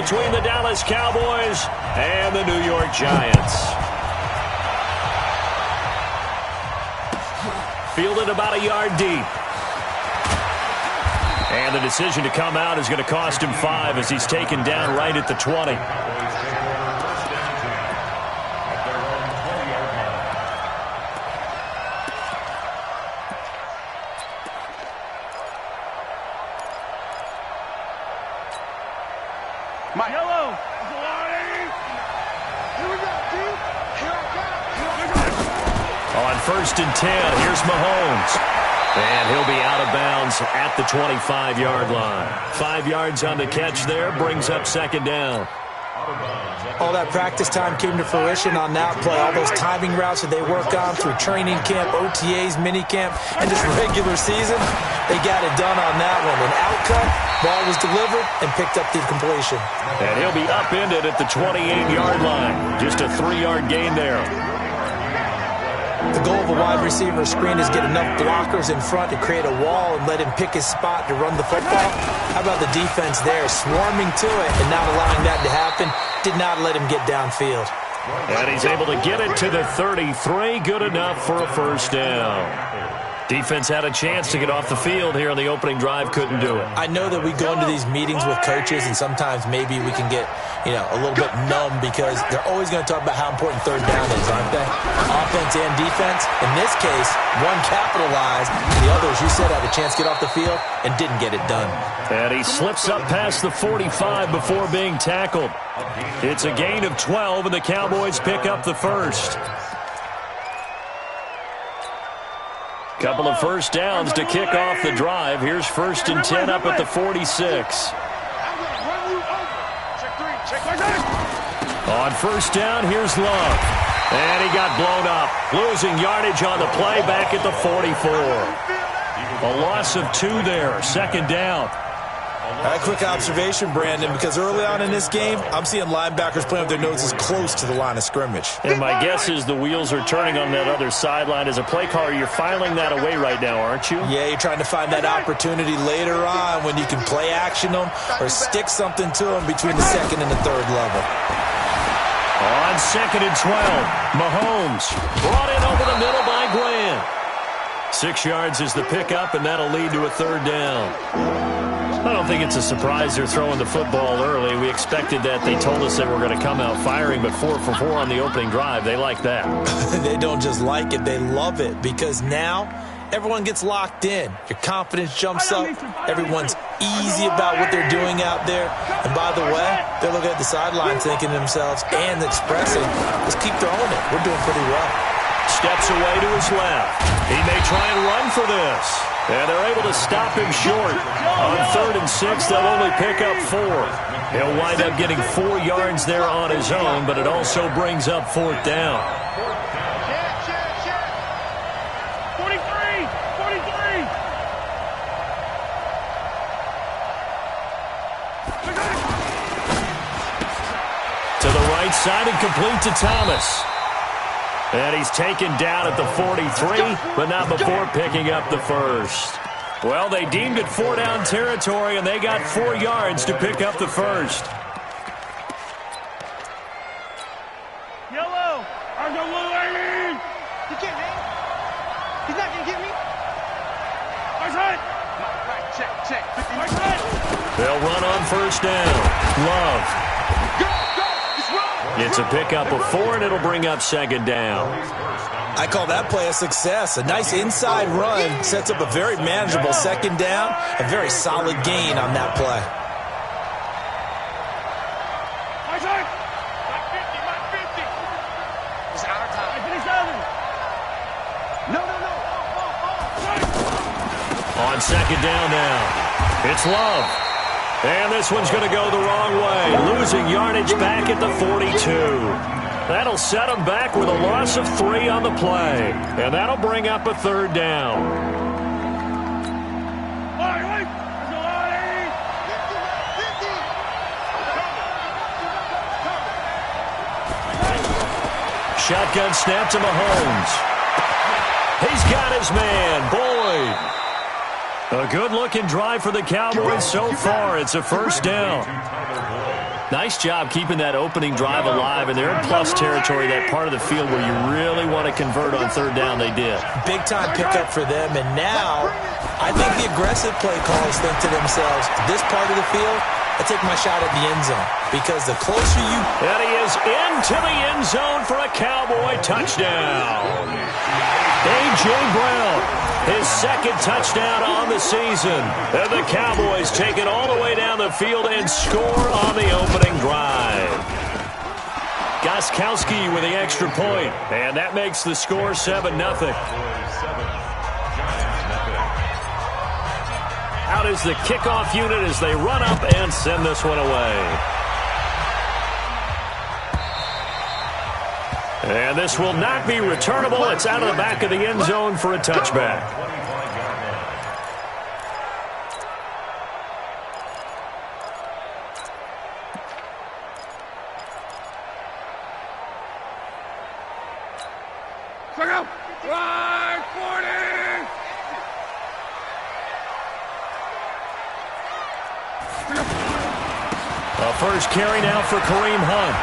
between the Dallas Cowboys and the New York Giants. Fielded about a yard deep. And the decision to come out is going to cost him 5 as he's taken down right at the 20. My yellow. Here we go, dude. Here I come. On 1st and 10, here's Mahomes. And he'll be out of bounds at the 25-yard line. 5 yards on the catch there, brings up 2nd down. All that practice time came to fruition on that play. All those timing routes that they work on through training camp, OTAs, minicamp, and just regular season, they got it done on that one. An outcut, ball was delivered, and picked up the completion. And he'll be upended at the 28-yard line. Just a 3-yard gain there. The goal of a wide receiver screen is get enough blockers in front to create a wall and let him pick his spot to run the football. How about the defense there, swarming to it and not allowing that to happen? Did not let him get downfield. And he's able to get it to the 33. Good enough for a 1st down. Defense had a chance to get off the field here on the opening drive, couldn't do it. I know that we go into these meetings with coaches, and sometimes maybe we can get, a little bit numb because they're always going to talk about how important 3rd down is, aren't they? Offense and defense. In this case, one capitalized, the others, you said, had a chance to get off the field and didn't get it done. And he slips up past the 45 before being tackled. It's a gain of 12, and the Cowboys pick up the 1st. Couple of 1st downs to kick off the drive. Here's 1st and 10 up at the 46. On 1st down, here's Love. And he got blown up. Losing yardage on the play back at the 44. A loss of 2 there. 2nd down. A quick observation, Brandon, because early on in this game, I'm seeing linebackers playing with their noses close to the line of scrimmage. And my guess is the wheels are turning on that other sideline. As a play caller, you're filing that away right now, aren't you? Yeah, you're trying to find that opportunity later on when you can play action them or stick something to them between the 2nd and the 3rd level. On 2nd and 12, Mahomes brought in over the middle by Glenn. 6 yards is the pickup, and that'll lead to a 3rd down. I don't think it's a surprise they're throwing the football early. We expected that. They told us they were going to come out firing, but 4 for 4 on the opening drive. They like that. They don't just like it, they love it, because now everyone gets locked in. Your confidence jumps up. Everyone's easy about what they're doing out there. And by the way, they're looking at the sideline thinking to themselves and expressing, let's keep throwing it. We're doing pretty well. Steps away to his left. He may try and run for this. And they're able to stop him short. On 3rd and 6, they'll only pick up 4. He'll wind up getting 4 yards there on his own, but it also brings up 4th down. 43! To the right side and complete to Thomas. And he's taken down at the 43, but not before picking up the 1st. Well, they deemed it 4-down territory, and they got 4 yards to pick up the 1st. Yellow! I'm the lane! He can't hang. He's not going to get me. Right. Check. Right. They'll run on 1st down. Love. It's a pickup of 4, and it'll bring up 2nd down. I call that play a success. A nice inside run sets up a very manageable 2nd down. A very solid gain on that play. My 50. It's our time. 57. No. On 2nd down now, it's Love. And this one's going to go the wrong way, losing yardage back at the 42. That'll set them back with a loss of 3 on the play. And that'll bring up a 3rd down. Shotgun snap to Mahomes. He's got his man, Boyd. A good-looking drive for the Cowboys so far. It's a 1st down. Nice job keeping that opening drive alive, and they're in plus territory, that part of the field where you really want to convert on third down. They did. Big-time pickup for them, and now I think the aggressive play callers think to themselves, this part of the field, I take my shot at the end zone, because the closer you... And he is into the end zone for a Cowboy touchdown. A.J. Brown, his second touchdown on the season. And the Cowboys take it all the way down the field and score on the opening drive. Gostkowski with the extra point, and that makes the score 7-0. Out is the kickoff unit as they run up and send this one away. And this will not be returnable. It's out of the back of the end zone for a touchback. Check out. Right, 40. A first carry now for Kareem Hunt.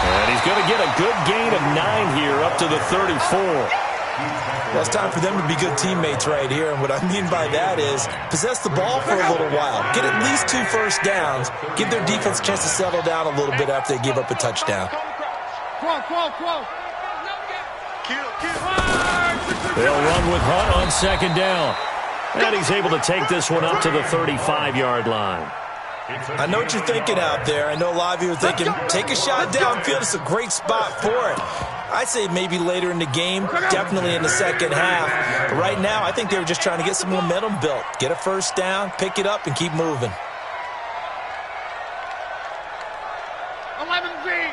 And he's going to get a good gain of 9 here up to the 34. Well, it's time for them to be good teammates right here. And what I mean by that is possess the ball for a little while. Get at least 2 first downs. Give their defense a chance to settle down a little bit after they give up a touchdown. They'll run with Hunt on second down. And he's able to take this one up to the 35-yard line. I know what you're thinking out there. I know a lot of you are thinking, take a shot downfield. It's a great spot for it. I'd say maybe later in the game, definitely in the second half. But right now, I think they were just trying to get some momentum built. Get a first down, pick it up, and keep moving. 11Z.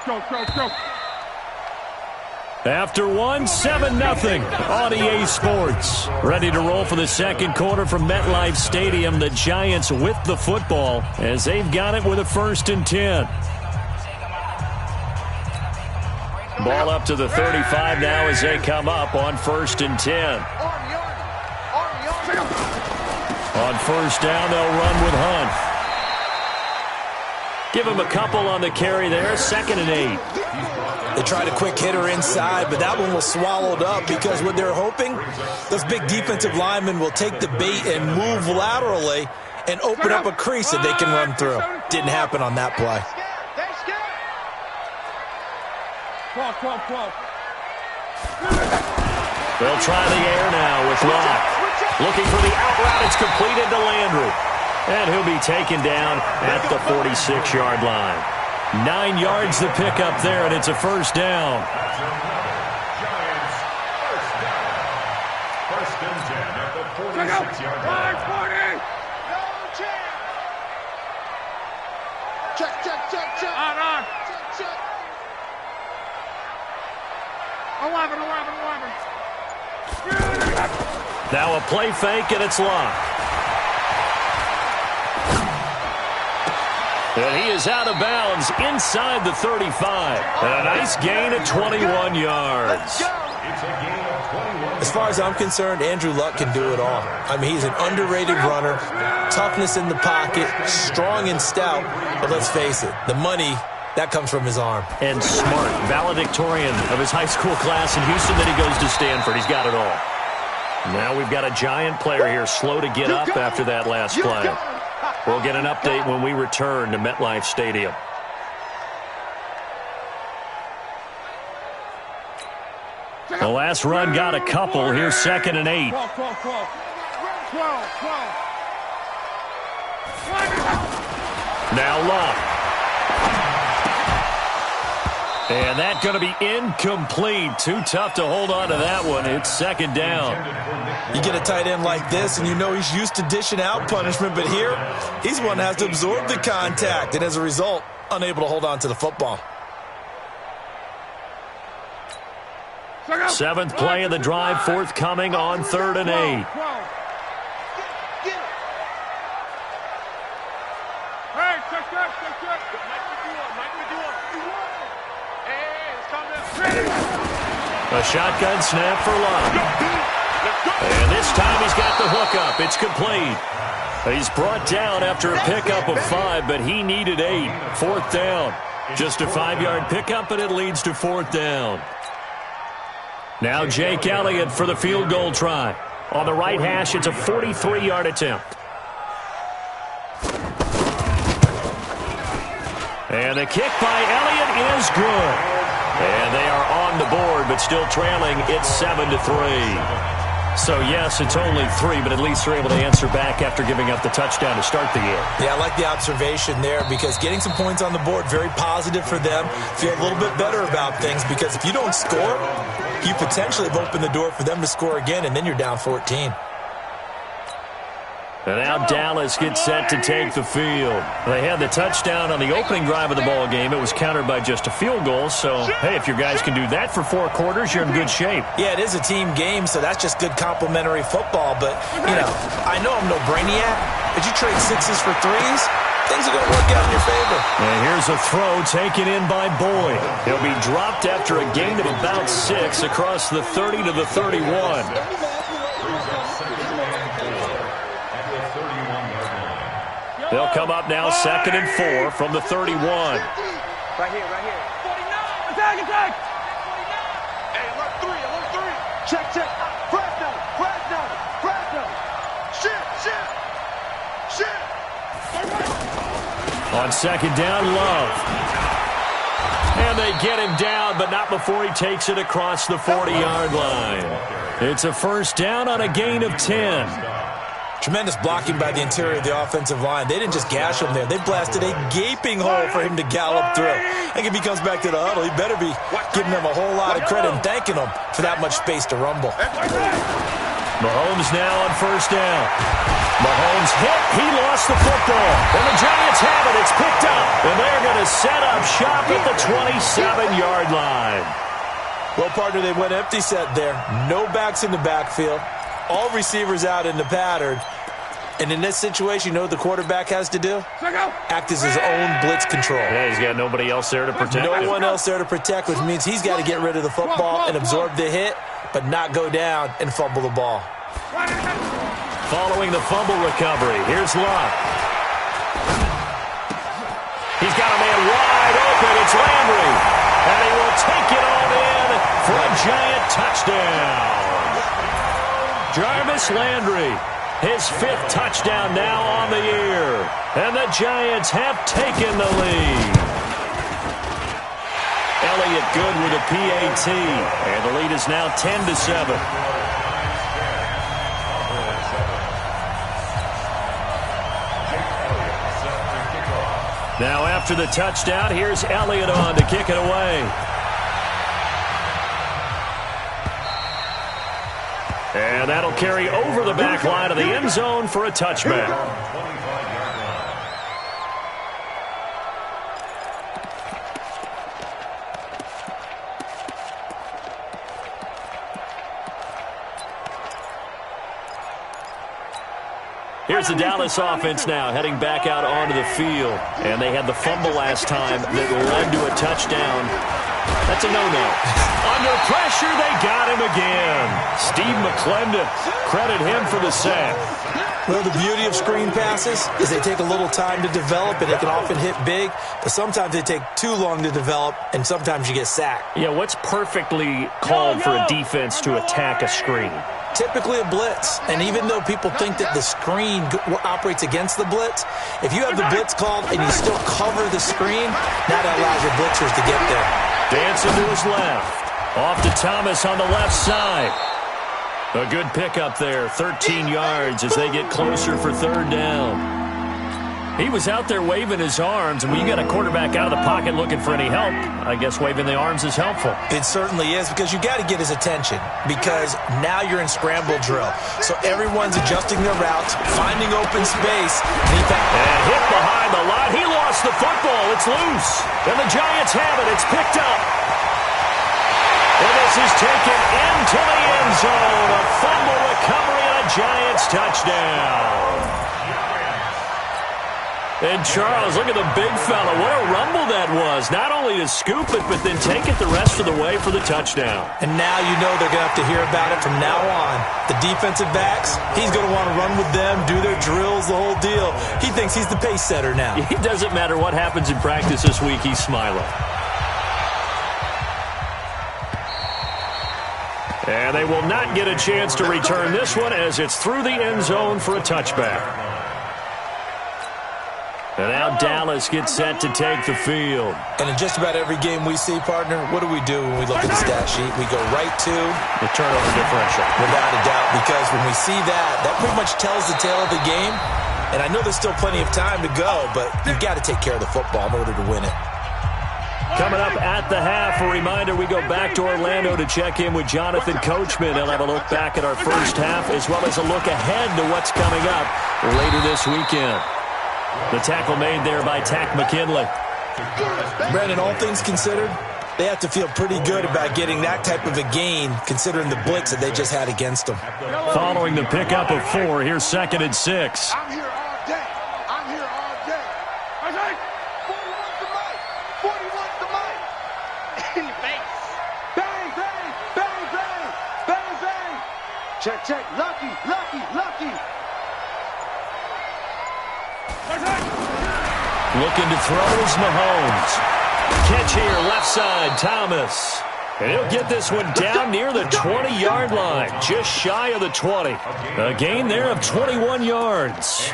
Go. After one, 7-0 on EA Sports. Ready to roll for the second quarter from MetLife Stadium. The Giants with the football as they've got it with a 1st and 10. Ball up to the 35 now as they come up on 1st and 10. On first down, they'll run with Hunt. Give him a couple on the carry there. 2nd and 8. They tried a quick hitter inside, but that one was swallowed up because what they're hoping, those big defensive linemen will take the bait and move laterally and open up a crease that they can run through. Didn't happen on that play. They'll try the air now with Locke. Looking for the out route. It's completed to Landry. And he'll be taken down at the 46-yard line. 9 yards the pickup there, and it's a first down. Giants, first down. 1st and 10 at the 46-yard line. 40. Check. On. Check. 11. Now a play fake, and it's Locke. And he is out of bounds inside the 35. And a nice gain of 21 yards. As far as I'm concerned, Andrew Luck can do it all. I mean, he's an underrated runner, toughness in the pocket, strong and stout. But let's face it, the money, that comes from his arm. And smart, valedictorian of his high school class in Houston. Then he goes to Stanford. He's got it all. Now we've got a Giant player here slow to get up after that last play. We'll get an update when we return to MetLife Stadium. The last run got a couple. Here's 2nd and 8. 12. Now Locke. And that's going to be incomplete. Too tough to hold on to that one. It's 2nd down. You get a tight end like this, and you know he's used to dishing out punishment, but here, he's one that has to absorb the contact, and as a result, unable to hold on to the football. 7th play of the drive, forthcoming on 3rd and 8. A shotgun snap for Locke. And this time he's got the hook up. It's complete. He's brought down after a pickup of 5, but he needed 8. 4th down. Just a 5-yard pickup, and it leads to 4th down. Now Jake Elliott for the field goal try. On the right hash, it's a 43-yard attempt. And the kick by Elliott is good. And they are on the board, but still trailing. It's 7-3. So, yes, it's only 3, but at least they're able to answer back after giving up the touchdown to start the game. Yeah, I like the observation there because getting some points on the board, very positive for them. Feel a little bit better about things because if you don't score, you potentially have opened the door for them to score again, and then you're down 14. And now Dallas gets set to take the field. They had the touchdown on the opening drive of the ball game. It was countered by just a field goal. So, hey, if your guys can do that for 4 quarters, you're in good shape. Yeah, it is a team game, so that's just good complimentary football. But, you know, I know I'm no brainiac, but you trade 6s for 3s, things are going to work out in your favor. And here's a throw taken in by Boyd. He'll be dropped after a gain of about 6 across the 30 to the 31. They'll come up now 2nd and 4 from the 31. Right here, right here. 49. Attack. Hey, alert 3. Check. Fresno. Shit. On 2nd down, Love. And they get him down, but not before he takes it across the 40-yard line. It's a 1st down on a gain of 10. Tremendous blocking by the interior of the offensive line. They didn't just gash him there. They blasted a gaping hole for him to gallop through. I think if he comes back to the huddle, he better be giving them a whole lot of credit and thanking them for that much space to rumble. Mahomes now on 1st down. Mahomes hit. He lost the football. And the Giants have it. It's picked up. And they're going to set up shop at the 27-yard line. Well, partner, they went empty set there. No backs in the backfield. All receivers out in the pattern. And in this situation, you know what the quarterback has to do? Act as his own blitz control. Yeah, he's got nobody else there to protect him. No one else there to protect, which means he's got to get rid of the football and absorb the hit, but not go down and fumble the ball. Following the fumble recovery, here's Love. He's got a man wide open. It's Landry. And he will take it on in for a Giant touchdown. Jarvis Landry, his 5th touchdown now on the year. And the Giants have taken the lead. Elliott good with a PAT. And the lead is now 10-7. Now after the touchdown, here's Elliott on to kick it away. And that'll carry over the back line of the end zone for a touchback. Here's the Dallas offense now heading back out onto the field. And they had the fumble last time that led to a touchdown. That's a no-no. Under pressure, they got him again. Steve McClendon, credit him for the sack. Well, the beauty of screen passes is they take a little time to develop, and they can often hit big, but sometimes they take too long to develop, and sometimes you get sacked. Yeah, what's perfectly called for a defense to attack a screen? Typically a blitz, and even though people think that the screen operates against the blitz, if you have the blitz called and you still cover the screen, that allows your blitzers to get there. Dancing to his left. Off to Thomas on the left side. A good pickup there, 13 yards as they get closer for 3rd down. He was out there waving his arms, and when you got a quarterback out of the pocket looking for any help, I guess waving the arms is helpful. It certainly is, because you got to get his attention, because now you're in scramble drill. So everyone's adjusting their routes, finding open space. And hit behind the line. He lost the football. It's loose. And the Giants have it. It's picked up. And this is taken into the end zone. A fumble recovery and a Giants touchdown. And Charles, look at the big fella. What a rumble that was. Not only to scoop it, but then take it the rest of the way for the touchdown. And now you know they're going to have to hear about it from now on. The defensive backs, he's going to want to run with them, do their drills, the whole deal. He thinks he's the pace setter now. It doesn't matter what happens in practice this week, he's smiling. And they will not get a chance to return this one as it's through the end zone for a touchback. And now Dallas gets set to take the field. And in just about every game we see, partner, what do we do when we look at the stat sheet? We go right to the turnover differential. Without a doubt, because when we see that, that pretty much tells the tale of the game. And I know there's still plenty of time to go, but you've got to take care of the football in order to win it. Coming up at the half, a reminder, we go back to Orlando to check in with Jonathan Coachman. He'll have a look back at our first half as well as a look ahead to what's coming up later this weekend. The tackle made there by Tack McKinley. Brandon, all things considered, they have to feel pretty good about getting that type of a gain considering the blitz that they just had against them. Following the pickup of 4, here's 2nd and 6. I'm here all day. I'm here all day. I say, 41's the mic. 41's the mic. In your face. Bang, bang, bang, bang, bang, bang. Check, check. Lucky, lucky, lucky. Looking to throw is Mahomes. Catch here, left side, Thomas. And he'll get this one down near the 20-yard line, just shy of the 20. A gain there of 21 yards.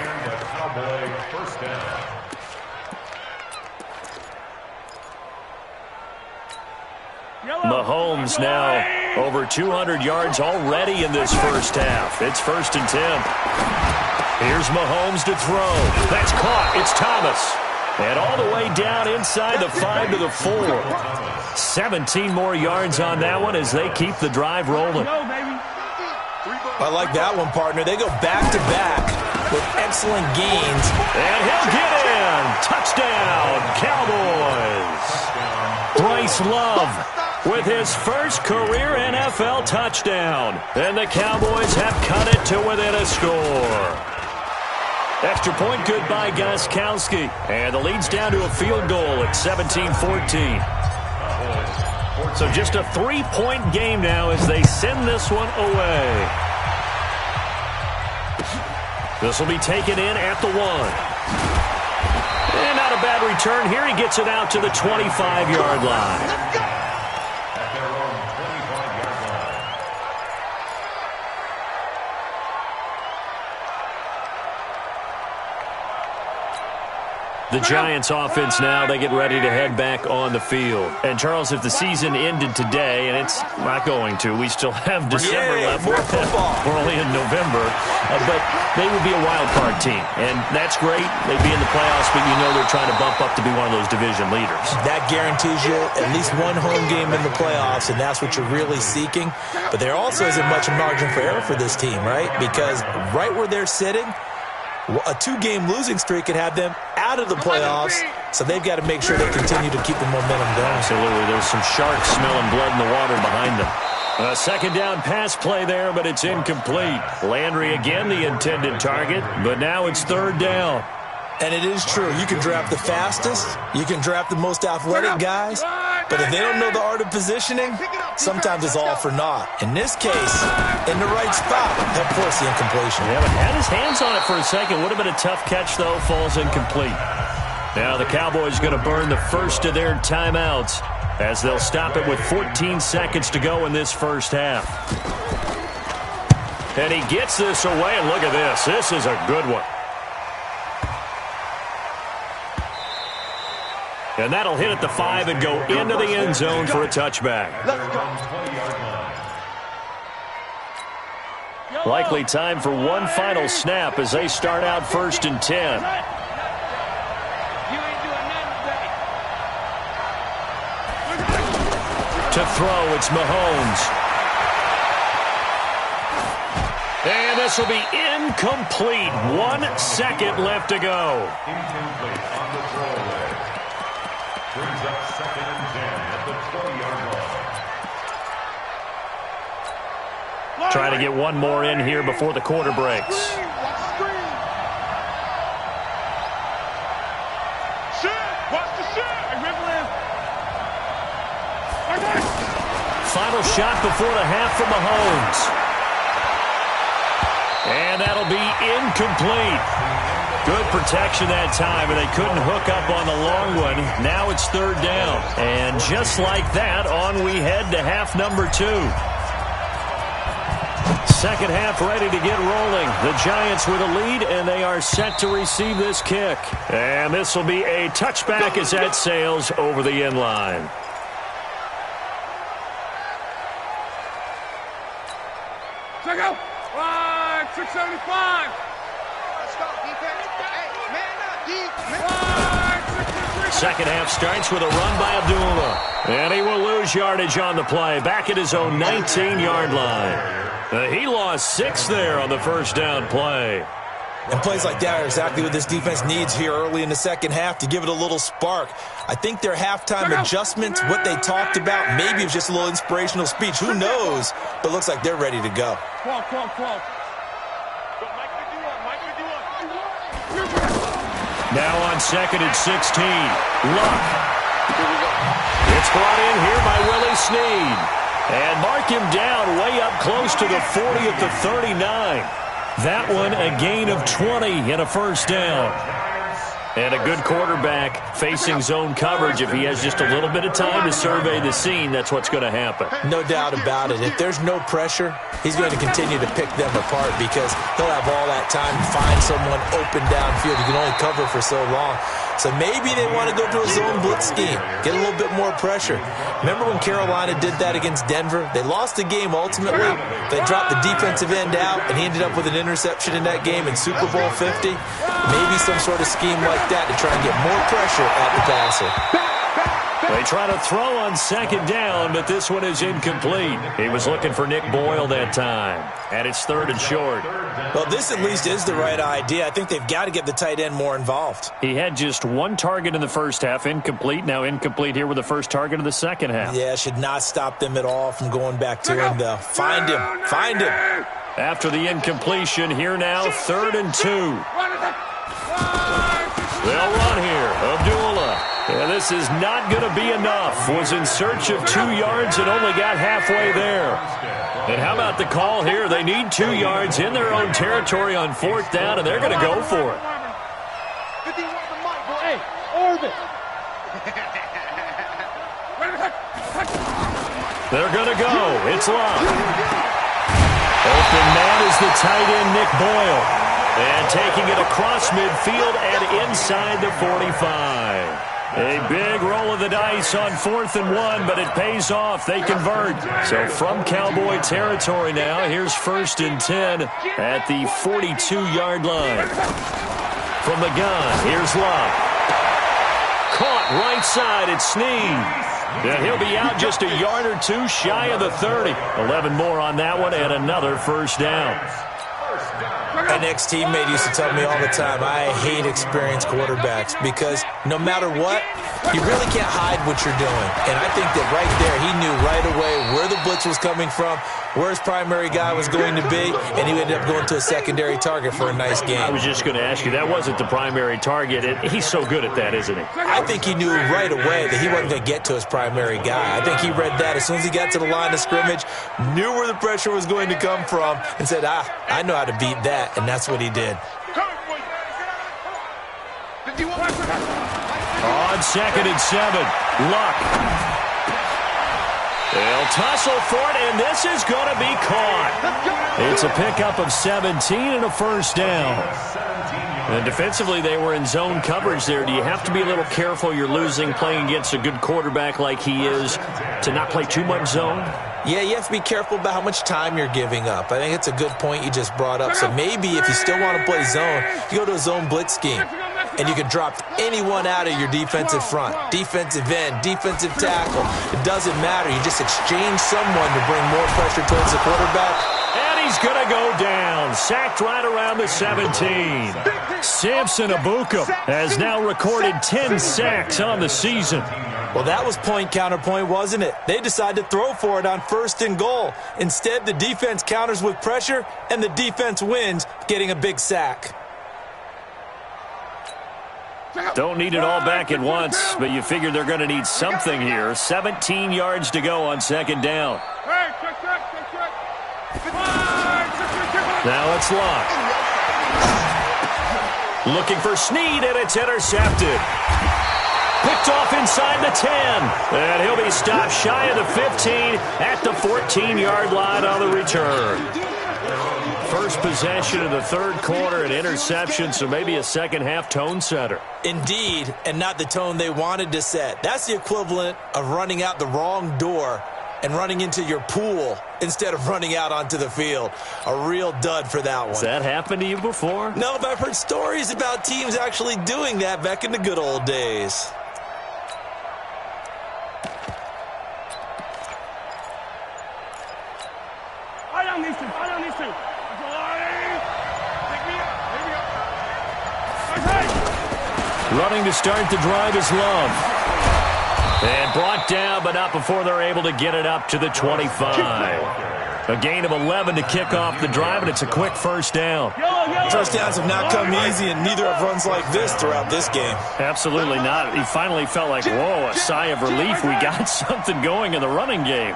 Mahomes now over 200 yards already in this first half. It's 1st and 10. Here's Mahomes to throw. That's caught. It's Thomas. And all the way down inside the 5 to the 4. 17 more yards on that one as they keep the drive rolling. I like that one, partner. They go back-to-back with excellent gains. And he'll get in. Touchdown, Cowboys. Bryce Love with his first career NFL touchdown. And the Cowboys have cut it to within a score. Extra point good by Gostkowski. And the lead's down to a field goal at 17-14. So just a 3-point game now as they send this one away. This will be taken in at the 1. And not a bad return here. He gets it out to the 25-yard line. The Giants offense now, they get ready to head back on the field. And, Charles, if the season ended today, and it's not going to, we still have December left. More football. We're only in November. But they would be a wild card team. And that's great. They'd be in the playoffs, but you know they're trying to bump up to be one of those division leaders. That guarantees you at least one home game in the playoffs, and that's what you're really seeking. But there also isn't much margin for error for this team, right? Because right where they're sitting, a 2-game losing streak could have them out of the playoffs, so they've got to make sure they continue to keep the momentum going. Absolutely. There's some sharks smelling blood in the water behind them. A second down pass play there, but it's incomplete. Landry again the intended target, but now it's 3rd down. And it is true. You can draft the fastest. You can draft the most athletic guys. But if they don't know the art of positioning, sometimes it's all for naught. In this case, in the right spot, that forced the incompletion. Yeah, but had his hands on it for a second. Would have been a tough catch, though. Falls incomplete. Now the Cowboys going to burn the first of their timeouts as they'll stop it with 14 seconds to go in this first half. And he gets this away, and look at this. This is a good one. And that'll hit at the 5 and go into the end zone for a touchback. Likely time for one final snap as they start out 1st and 10. To throw, it's Mahomes. And this will be incomplete. 1 second left to go. Incomplete on the throwaway. Brings up 2nd and 10 at the 20-yard line. Try to get one more in here before the quarter breaks. Watch the shot. Final shot before the half from Mahomes. And that'll be incomplete. Good protection that time, and they couldn't hook up on the long one. Now it's third down. And just like that, on we head to half number 2. Second half ready to get rolling. The Giants with a lead, and they are set to receive this kick. And this will be a touchback as that sails over the end line. Check out. 675. Let's go, defense. Hey, man up, defense. Second half starts with a run by Abdullah. And he will lose yardage on the play. Back at his own 19-yard line. He lost 6 there on the first down play. And plays like that are exactly what this defense needs here early in the second half to give it a little spark. I think their halftime adjustments, what they talked about, maybe it was just a little inspirational speech. Who knows? But looks like they're ready to go. Now on second and 16. Luck. It's brought in here by Willie Snead. And mark him down way up close to the 40 at the 39. That one a gain of 20 and a first down. And a good quarterback facing zone coverage. If he has just a little bit of time to survey the scene, that's what's going to happen. No doubt about it. If there's no pressure, he's going to continue to pick them apart because he'll have all that time to find someone open downfield. You can only cover for so long. So maybe they want to go to a zone blitz scheme, get a little bit more pressure. Remember when Carolina did that against Denver? They lost the game ultimately. They dropped the defensive end out, and he ended up with an interception in that game in Super Bowl 50. Maybe some sort of scheme like that to try and get more pressure at the passer. They try to throw on second down, but this one is incomplete. He was looking for Nick Boyle that time. And it's third and short. Well, this at least is the right idea. I think they've got to get the tight end more involved. He had just one target in the first half, incomplete. Now incomplete here with the first target of the second half. Yeah, should not stop them at all from going back to him, though. Find him. Find him. After the incompletion, here now, third and 2. They'll run here. Abdullah. Yeah, this is not going to be enough. Was in search of 2 yards and only got halfway there. And how about the call here? They need 2 yards in their own territory on fourth down, and they're going to go for it. Hey, orbit. They're going to go. It's Luck. Open man is the tight end, Nick Boyle. And taking it across midfield and inside the 45. A big roll of the dice on 4th and 1, but it pays off. They convert. So from Cowboy territory now, here's 1st and 10 at the 42-yard line. From the gun, here's Luck. Caught right side, it's Snead. And he'll be out just a yard or 2 shy of the 30. 11 more on that one and another first down. An ex-teammate used to tell me all the time, I hate experienced quarterbacks because no matter what, you really can't hide what you're doing. And I think that right there, he knew right away where the blitz was coming from, where his primary guy was going to be, and he ended up going to a secondary target for a nice game. I was just going to ask you, that wasn't the primary target. He's so good at that, isn't he? I think he knew right away that he wasn't going to get to his primary guy. I think he read that as soon as he got to the line of scrimmage, knew where the pressure was going to come from, and said, I know how to beat that, and that's what he did. On 2nd and 7, Luck. They'll tussle for it, and this is going to be caught. It's a pickup of 17 and a first down. And defensively, they were in zone coverage there. Do you have to be a little careful? You're losing playing against a good quarterback like he is to not play too much zone? Yeah, you have to be careful about how much time you're giving up. I think it's a good point you just brought up. So maybe if you still want to play zone, you go to a zone blitz scheme. And you can drop anyone out of your defensive front. Defensive end, defensive tackle. It doesn't matter. You just exchange someone to bring more pressure towards the quarterback. And he's going to go down. Sacked right around the 17. Samson Abuka has now recorded 10 sacks on the season. Well, that was point counterpoint, wasn't it? They decided to throw for it on 1st and goal. Instead, the defense counters with pressure, and the defense wins, getting a big sack. Don't need it all back at once, but you figure they're going to need something here. 17 yards to go on second down. Now it's Locke. Looking for Snead, and it's intercepted. Picked off inside the 10. And he'll be stopped shy of the 15 at the 14-yard line on the return. First possession of the third quarter, an interception, so maybe a second-half tone setter. Indeed, and not the tone they wanted to set. That's the equivalent of running out the wrong door and running into your pool instead of running out onto the field. A real dud for that one. Has that happened to you before? No, but I've heard stories about teams actually doing that back in the good old days. Running to start the drive is Love. And brought down, but not before they're able to get it up to the 25. A gain of 11 to kick off the drive, and it's a quick first down. First downs have not come easy, and neither have runs like this throughout this game. Absolutely not. He finally felt like, whoa, a sigh of relief. We got something going in the running game.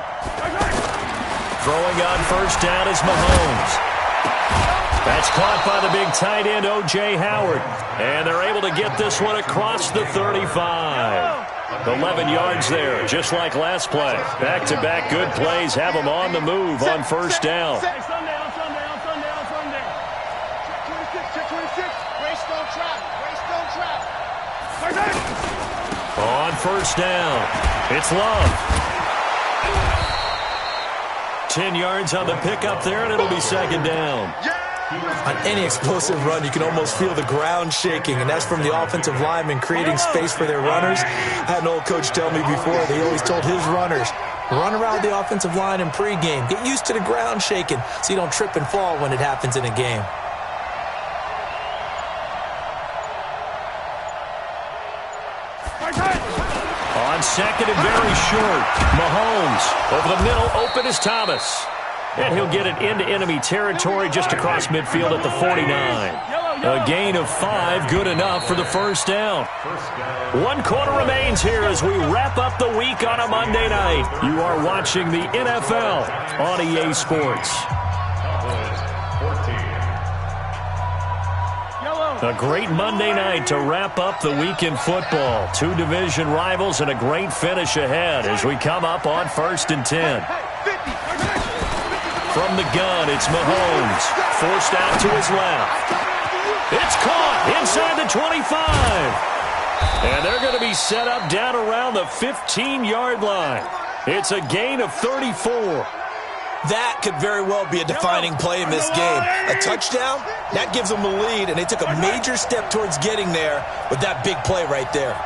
Throwing on first down is Mahomes. That's caught by the big tight end, O.J. Howard. And they're able to get this one across the 35. 11 yards there, just like last play. Back-to-back good plays have them on the move on first down. On first down, it's Love. 10 yards on the pickup there, and it'll be second down. On any explosive run, you can almost feel the ground shaking, and that's from the offensive linemen creating space for their runners. I had an old coach tell me before, they always told his runners, run around the offensive line in pregame. Get used to the ground shaking so you don't trip and fall when it happens in a game. On second and very short, Mahomes over the middle, open is Thomas. And he'll get it into enemy territory just across midfield at the 49. A gain of 5, good enough for the first down. 1 quarter remains here as we wrap up the week on a Monday night. You are watching the NFL on EA Sports. A great Monday night to wrap up the week in football. 2 division rivals and a great finish ahead as we come up on 1st and 10. From the gun, it's Mahomes. Forced out to his left. It's caught inside the 25. And they're going to be set up down around the 15-yard line. It's a gain of 34. That could very well be a defining play in this game. A touchdown, that gives them the lead, and they took a major step towards getting there with that big play right there.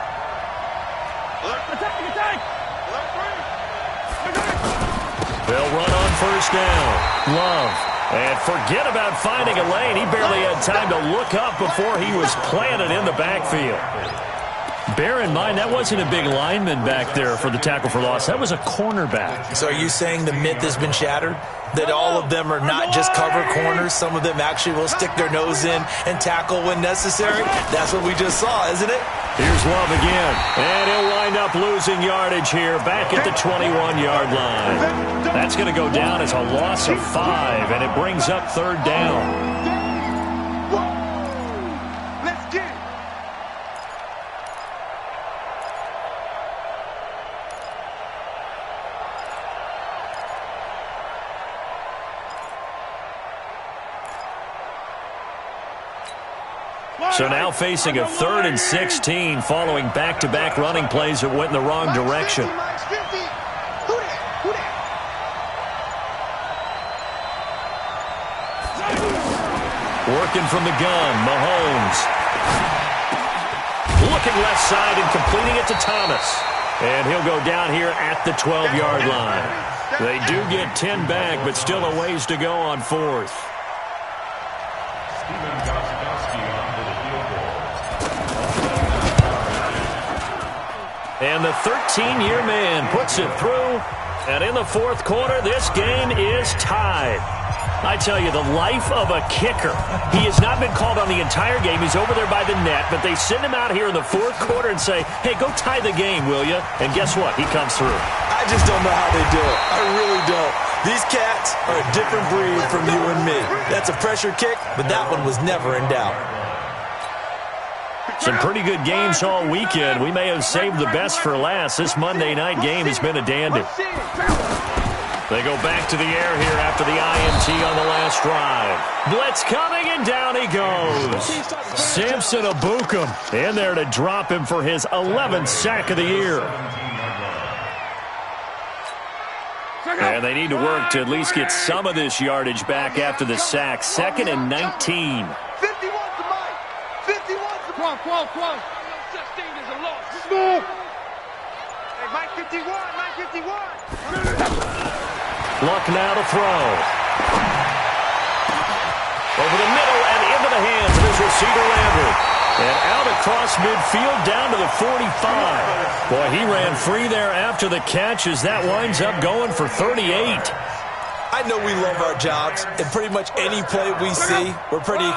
They'll run on first down. Love. And forget about finding a lane. He barely had time to look up before he was planted in the backfield. Bear in mind, that wasn't a big lineman back there for the tackle for loss. That was a cornerback. So are you saying the myth has been shattered? That all of them are not just cover corners? Some of them actually will stick their nose in and tackle when necessary? That's what we just saw, isn't it? Here's Love again. And he'll wind up losing yardage here back at the 21-yard line. That's going to go down as a loss of 5, and it brings up third down. Let's get it. So now facing a 3rd and 16 following back-to-back running plays that went in the wrong direction. Working from the gun, Mahomes. Looking left side and completing it to Thomas. And he'll go down here at the 12-yard line. They do get 10 back, but still a ways to go on 4th. And the 13-year man puts it through. And in the 4th quarter, this game is tied. I tell you, the life of a kicker. He has not been called on the entire game. He's over there by the net, but they send him out here in the fourth quarter and say, hey, go tie the game, will you? And guess what? He comes through. I just don't know how they do it. I really don't. These cats are a different breed from you and me. That's a pressure kick, but that one was never in doubt. Some pretty good games all weekend. We may have saved the best for last. This Monday night game has been a dandy. They go back to the air here after the INT on the last drive. Blitz coming, and down he goes. Samson Abukum in there to drop him for his 11th sack of the year. And they need to work to at least get some of this yardage back after the sack. 2nd and 19. 51 to Mike. 51 to Mike. Quo. No such thing as a loss. Move. Hey, Mike 51. Mike 51. Luck now to throw. Over the middle and into the hands of his receiver, Landry. And out across midfield down to the 45. Boy, he ran free there after the catch as that winds up going for 38. I know we love our jobs, and pretty much any play we see, we're pretty,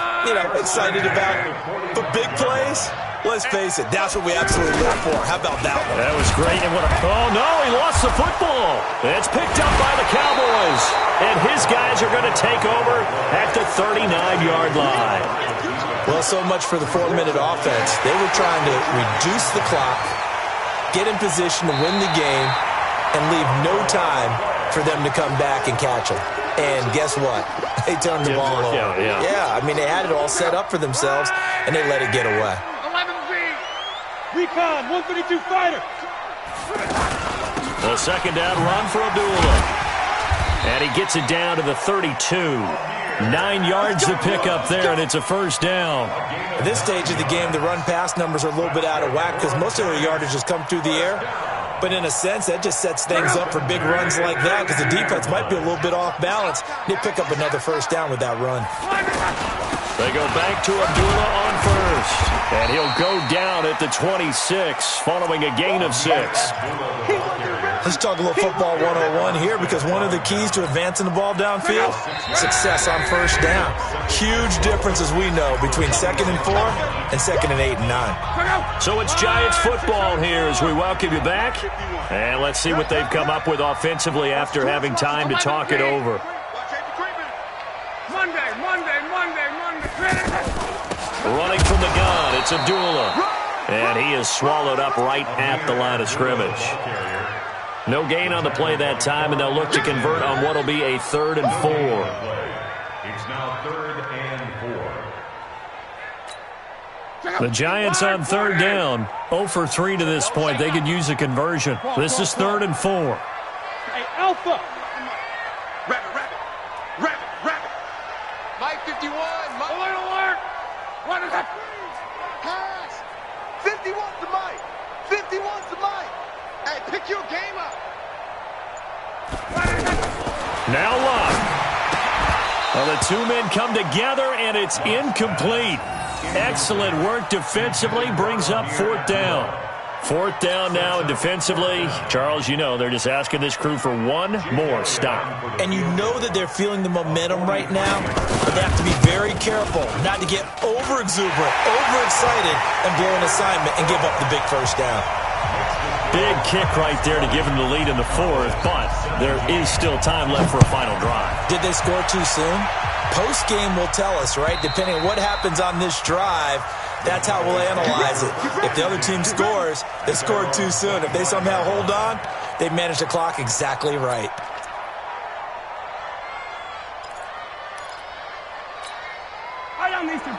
excited about. But big plays, let's face it, that's what we absolutely live for. How about that one? That was great. And oh, no, he lost the football. It's picked up by the Cowboys. And his guys are going to take over at the 39-yard line. Well, so much for the 4-minute offense. They were trying to reduce the clock, get in position to win the game, and leave no time for them to come back and catch them. And guess what? They turned the ball over. Yeah, I mean, they had it all set up for themselves, and they let it get away. 11B. Recon, 132 fighter. The second down run for Abdullah. And he gets it down to the 32. 9 yards to pick up there, and it's a first down. At this stage of the game, the run-pass numbers are a little bit out of whack because most of their yardage has come through the air. But in a sense, that just sets things up for big runs like that because the defense might be a little bit off balance. They pick up another first down with that run. They go back to Abdullah on first. And he'll go down at the 26 following a gain of 6. Let's talk a little football 101 here because one of the keys to advancing the ball downfield, success on first down. Huge difference, as we know, between 2nd and 4 and 2nd and 8 and 9. So it's Giants football here as we welcome you back. And let's see what they've come up with offensively after having time to talk it over. Monday. Running from the gun, it's Abdullah. And he is swallowed up right at the line of scrimmage. No gain on the play that time, and they'll look to convert on what will be a 3rd and 4. It's now 3rd and 4. The Giants on 3rd down, 0 for 3 to this point. They could use a conversion. This is 3rd and 4. Hey, Alpha. Rabbit. Mike 51. Alert. What is that? Pass. 51 to Mike. 51 to Mike. Hey, pick your game up. Now Luck. Well, the two men come together, and it's incomplete. Excellent work defensively, brings up 4th down. 4th down now, and defensively, Charles, they're just asking this crew for one more stop. And you know that they're feeling the momentum right now, but they have to be very careful not to get over-exuberant, overexcited, and blow an assignment and give up the big first down. Big kick right there to give them the lead in the 4th, but there is still time left for a final drive. Did they score too soon? Post-game will tell us, right? Depending on what happens on this drive, that's how we'll analyze it. If the other team scores, they scored too soon. If they somehow hold on, they managed the clock exactly right. I don't need to.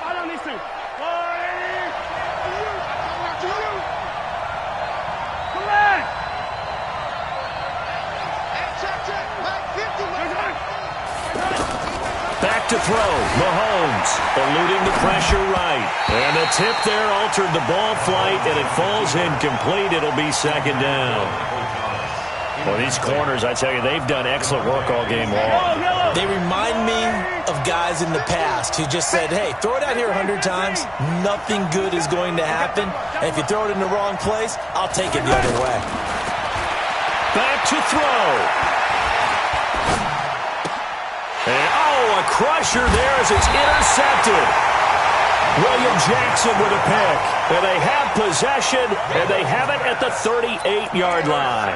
Back to throw. Mahomes eluding the pressure right. And the tip there altered the ball flight, and it falls incomplete. It'll be 2nd down. Well, these corners, I tell you, they've done excellent work all game long. They remind me of guys in the past who just said, hey, throw it out here 100 times. Nothing good is going to happen. And if you throw it in the wrong place, I'll take it the other way. Back to throw. And, a crusher there as it's intercepted. William Jackson with a pick. And they have possession, and they have it at the 38-yard line.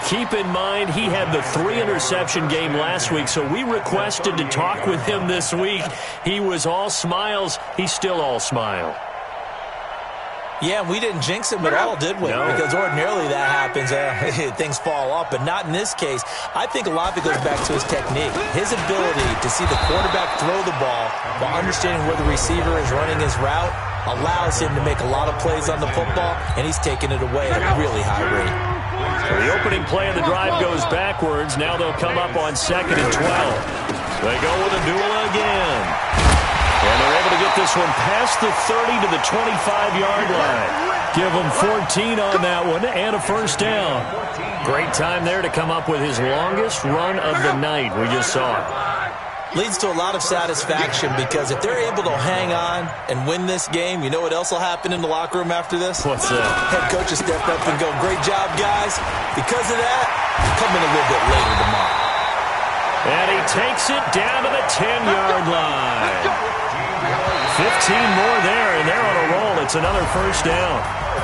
Keep in mind, he had the 3-interception game last week, so we requested to talk with him this week. He was all smiles. He's still all smile. Yeah, we didn't jinx him at all, did we? No. Because ordinarily that happens, things fall off, but not in this case. I think a lot of it goes back to his technique. His ability to see the quarterback throw the ball while understanding where the receiver is running his route allows him to make a lot of plays on the football, and he's taking it away at a really high rate. So the opening play of the drive goes backwards. Now they'll come up on 2nd and 12. They go with a duel again. And they're able to get this one past the 30 to the 25-yard line. Give them 14 on that one and a first down. Great time there to come up with his longest run of the night. We just saw it. Leads to a lot of satisfaction because if they're able to hang on and win this game, you know what else will happen in the locker room after this? What's that? Head coach will step up and go, great job, guys. Because of that, come in a little bit later tomorrow. And he takes it down to the 10-yard line. 15 more there, and they're on a roll. It's another first down.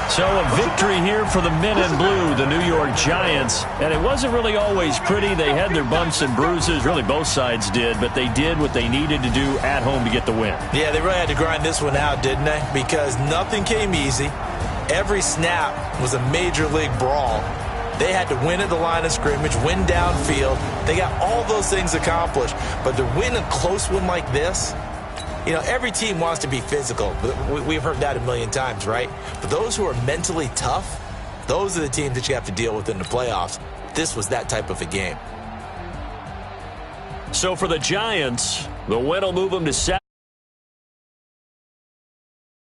So a victory here for the men in blue, the New York Giants. And it wasn't really always pretty. They had their bumps and bruises. Really, both sides did. But they did what they needed to do at home to get the win. Yeah, they really had to grind this one out, didn't they? Because nothing came easy. Every snap was a major league brawl. They had to win at the line of scrimmage, win downfield. They got all those things accomplished. But to win a close one like this, you know, every team wants to be physical. We've heard that a million times, right? But those who are mentally tough, those are the teams that you have to deal with in the playoffs. This was that type of a game. So for the Giants, the win will move them to 7.